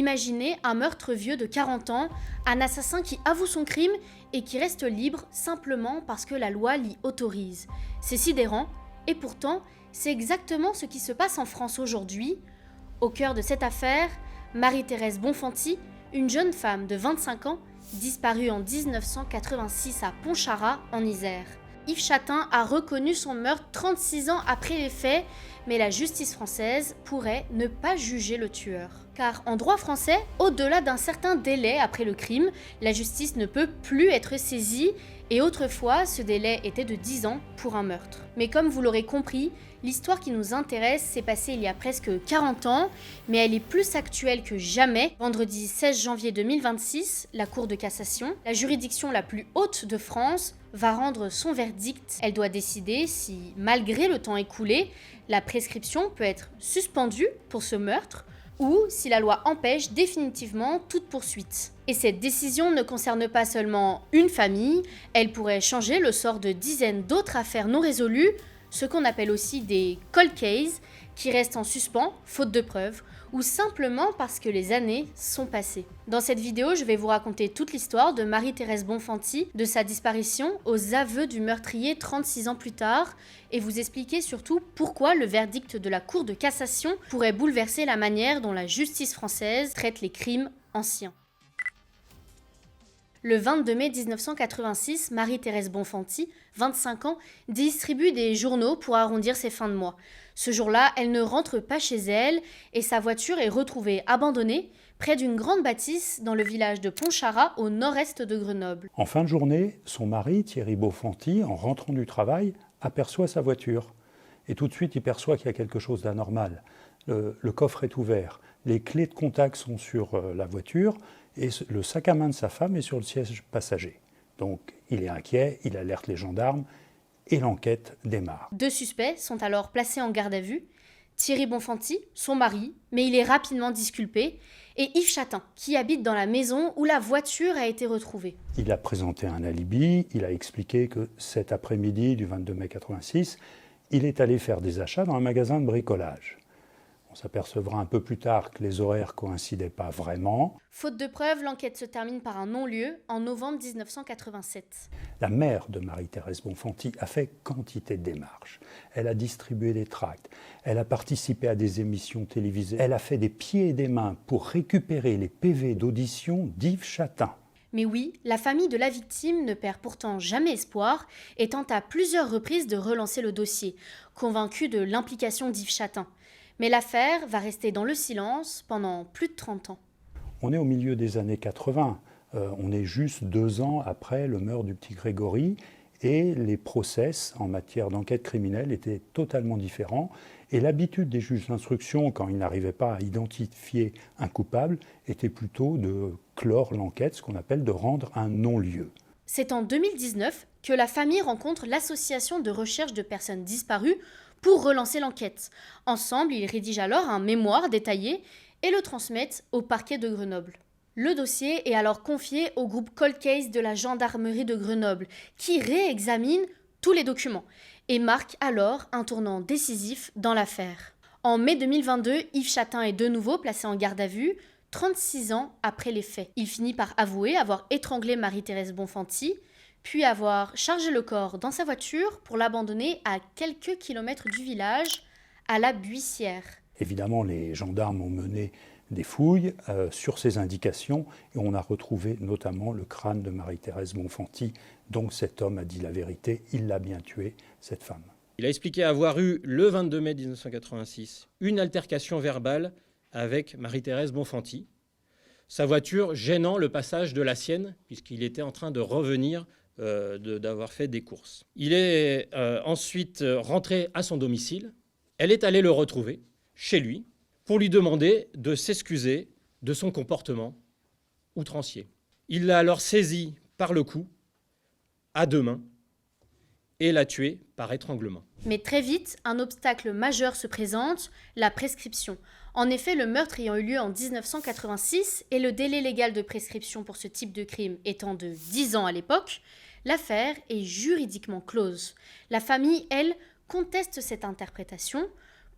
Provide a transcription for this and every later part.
Imaginez un meurtre vieux de 40 ans, un assassin qui avoue son crime et qui reste libre simplement parce que la loi l'y autorise. C'est sidérant, et pourtant, c'est exactement ce qui se passe en France aujourd'hui. Au cœur de cette affaire, Marie-Thérèse Bonfanti, une jeune femme de 25 ans, disparue en 1986 à Pontcharrat, en Isère. Yves Chatin a reconnu son meurtre 36 ans après les faits, mais la justice française pourrait ne pas juger le tueur. Car en droit français, au-delà d'un certain délai après le crime, la justice ne peut plus être saisie, et autrefois, ce délai était de 10 ans pour un meurtre. Mais comme vous l'aurez compris, l'histoire qui nous intéresse s'est passée il y a presque 40 ans, mais elle est plus actuelle que jamais. Vendredi 16 janvier 2026, la Cour de cassation, la juridiction la plus haute de France, va rendre son verdict. Elle doit décider si, malgré le temps écoulé, la prescription peut être suspendue pour ce meurtre, ou si la loi empêche définitivement toute poursuite. Et cette décision ne concerne pas seulement une famille, elle pourrait changer le sort de dizaines d'autres affaires non résolues, ce qu'on appelle aussi des cold cases, qui restent en suspens, faute de preuves, ou simplement parce que les années sont passées. Dans cette vidéo, je vais vous raconter toute l'histoire de Marie-Thérèse Bonfanti, de sa disparition aux aveux du meurtrier 36 ans plus tard, et vous expliquer surtout pourquoi le verdict de la Cour de cassation pourrait bouleverser la manière dont la justice française traite les crimes anciens. Le 22 mai 1986, Marie-Thérèse Bonfanti, 25 ans, distribue des journaux pour arrondir ses fins de mois. Ce jour-là, elle ne rentre pas chez elle et sa voiture est retrouvée abandonnée près d'une grande bâtisse dans le village de Pontcharrat, au nord-est de Grenoble. En fin de journée, son mari, Thierry Bonfanti, en rentrant du travail, aperçoit sa voiture. Et tout de suite, il perçoit qu'il y a quelque chose d'anormal. Le coffre est ouvert, les clés de contact sont sur la voiture et le sac à main de sa femme est sur le siège passager. Donc il est inquiet, il alerte les gendarmes et l'enquête démarre. 2 suspects sont alors placés en garde à vue. Thierry Bonfanti, son mari, mais il est rapidement disculpé, et Yves Chatin, qui habite dans la maison où la voiture a été retrouvée. Il a présenté un alibi, il a expliqué que cet après-midi du 22 mai 86, il est allé faire des achats dans un magasin de bricolage. On s'apercevra un peu plus tard que les horaires coïncidaient pas vraiment. Faute de preuves, l'enquête se termine par un non-lieu en novembre 1987. La mère de Marie-Thérèse Bonfanti a fait quantité de démarches. Elle a distribué des tracts, elle a participé à des émissions télévisées, elle a fait des pieds et des mains pour récupérer les PV d'audition d'Yves Chatin. Mais oui, la famille de la victime ne perd pourtant jamais espoir et tente à plusieurs reprises de relancer le dossier, convaincue de l'implication d'Yves Chatin. Mais l'affaire va rester dans le silence pendant plus de 30 ans. On est au milieu des années 80. On est juste 2 ans après le meurtre du petit Grégory et les process en matière d'enquête criminelle étaient totalement différents. Et l'habitude des juges d'instruction, quand ils n'arrivaient pas à identifier un coupable, était plutôt de clore l'enquête, ce qu'on appelle de rendre un non-lieu. C'est en 2019 que la famille rencontre l'association de recherche de personnes disparues pour relancer l'enquête. Ensemble, ils rédigent alors un mémoire détaillé et le transmettent au parquet de Grenoble. Le dossier est alors confié au groupe Cold Case de la gendarmerie de Grenoble, qui réexamine tous les documents et marque alors un tournant décisif dans l'affaire. En mai 2022, Yves Chatin est de nouveau placé en garde à vue, 36 ans après les faits. Il finit par avouer avoir étranglé Marie-Thérèse Bonfanti, puis avoir chargé le corps dans sa voiture pour l'abandonner à quelques kilomètres du village, à la Buissière. Évidemment, les gendarmes ont mené des fouilles sur ces indications et on a retrouvé notamment le crâne de Marie-Thérèse Bonfanti. Donc cet homme a dit la vérité, il l'a bien tuée, cette femme. Il a expliqué avoir eu, le 22 mai 1986, une altercation verbale avec Marie-Thérèse Bonfanti, sa voiture gênant le passage de la sienne, puisqu'il était en train de revenir d'avoir fait des courses. Il est ensuite rentré à son domicile. Elle est allée le retrouver chez lui pour lui demander de s'excuser de son comportement outrancier. Il l'a alors saisie par le cou, à 2 mains, et l'a tuée par étranglement. Mais très vite, un obstacle majeur se présente, la prescription. En effet, le meurtre ayant eu lieu en 1986 et le délai légal de prescription pour ce type de crime étant de 10 ans à l'époque, l'affaire est juridiquement close. La famille, elle, conteste cette interprétation.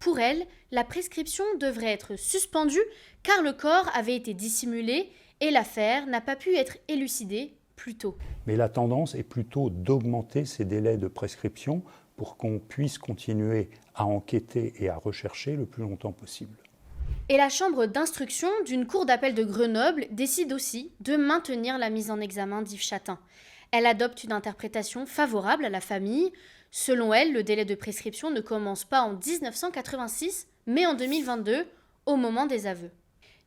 Pour elle, la prescription devrait être suspendue car le corps avait été dissimulé et l'affaire n'a pas pu être élucidée plus tôt. Mais la tendance est plutôt d'augmenter ces délais de prescription pour qu'on puisse continuer à enquêter et à rechercher le plus longtemps possible. Et la chambre d'instruction d'une cour d'appel de Grenoble décide aussi de maintenir la mise en examen d'Yves Chatin. Elle adopte une interprétation favorable à la famille. Selon elle, le délai de prescription ne commence pas en 1986, mais en 2022, au moment des aveux.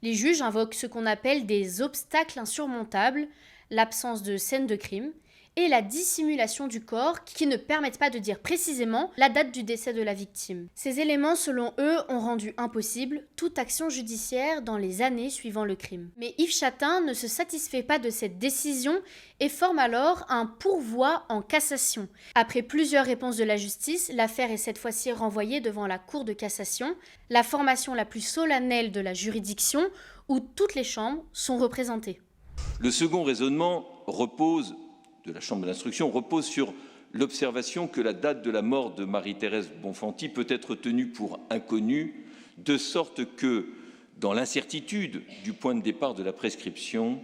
Les juges invoquent ce qu'on appelle des obstacles insurmontables, l'absence de scène de crime et la dissimulation du corps qui ne permettent pas de dire précisément la date du décès de la victime. Ces éléments, selon eux, ont rendu impossible toute action judiciaire dans les années suivant le crime. Mais Yves Chatin ne se satisfait pas de cette décision et forme alors un pourvoi en cassation. Après plusieurs réponses de la justice, l'affaire est cette fois-ci renvoyée devant la Cour de cassation, la formation la plus solennelle de la juridiction où toutes les chambres sont représentées. Le second raisonnement de la chambre d'instruction repose sur l'observation que la date de la mort de Marie-Thérèse Bonfanti peut être tenue pour inconnue, de sorte que, dans l'incertitude du point de départ de la prescription,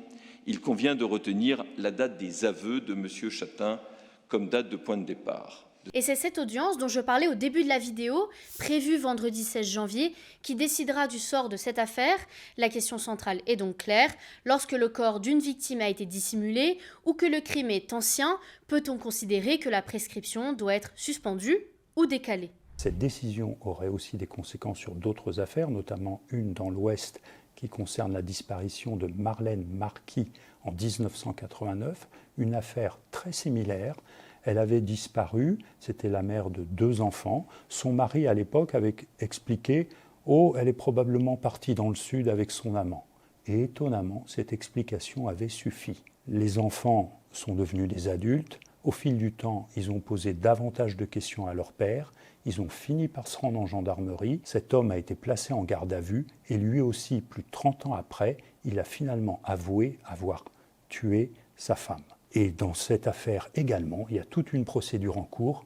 il convient de retenir la date des aveux de M. Chatin comme date de point de départ. Et c'est cette audience dont je parlais au début de la vidéo, prévue vendredi 16 janvier, qui décidera du sort de cette affaire. La question centrale est donc claire. Lorsque le corps d'une victime a été dissimulé ou que le crime est ancien, peut-on considérer que la prescription doit être suspendue ou décalée ? Cette décision aurait aussi des conséquences sur d'autres affaires, notamment une dans l'Ouest qui concerne la disparition de Marlène Marquis en 1989, une affaire très similaire. Elle avait disparu, c'était la mère de 2 enfants. Son mari, à l'époque, avait expliqué « Oh, elle est probablement partie dans le sud avec son amant ». Et étonnamment, cette explication avait suffi. Les enfants sont devenus des adultes. Au fil du temps, ils ont posé davantage de questions à leur père. Ils ont fini par se rendre en gendarmerie. Cet homme a été placé en garde à vue. Et lui aussi, plus de 30 ans après, il a finalement avoué avoir tué sa femme. Et dans cette affaire également, il y a toute une procédure en cours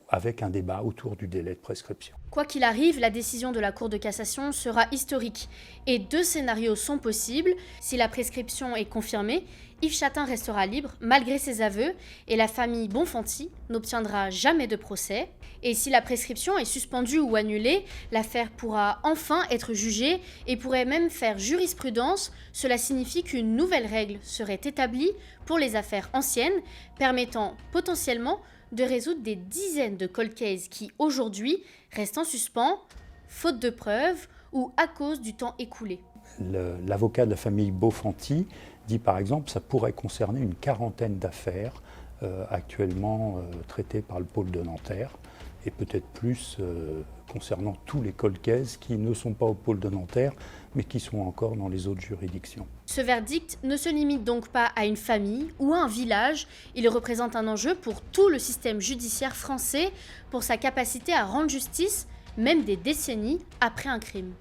avec un débat autour du délai de prescription. Quoi qu'il arrive, la décision de la Cour de cassation sera historique. Et 2 scénarios sont possibles. Si la prescription est confirmée, Yves Chatin restera libre malgré ses aveux et la famille Bonfanti n'obtiendra jamais de procès. Et si la prescription est suspendue ou annulée, l'affaire pourra enfin être jugée et pourrait même faire jurisprudence. Cela signifie qu'une nouvelle règle serait établie pour les affaires anciennes, permettant potentiellement de résoudre des dizaines de cold cases qui, aujourd'hui, restent en suspens, faute de preuves ou à cause du temps écoulé. L'avocat de la famille Bonfanti dit par exemple que ça pourrait concerner une 40aine d'affaires actuellement traitées par le pôle de Nanterre et peut-être plus concernant tous les cold cases qui ne sont pas au pôle de Nanterre mais qui sont encore dans les autres juridictions. Ce verdict ne se limite donc pas à une famille ou à un village, il représente un enjeu pour tout le système judiciaire français, pour sa capacité à rendre justice, même des décennies après un crime.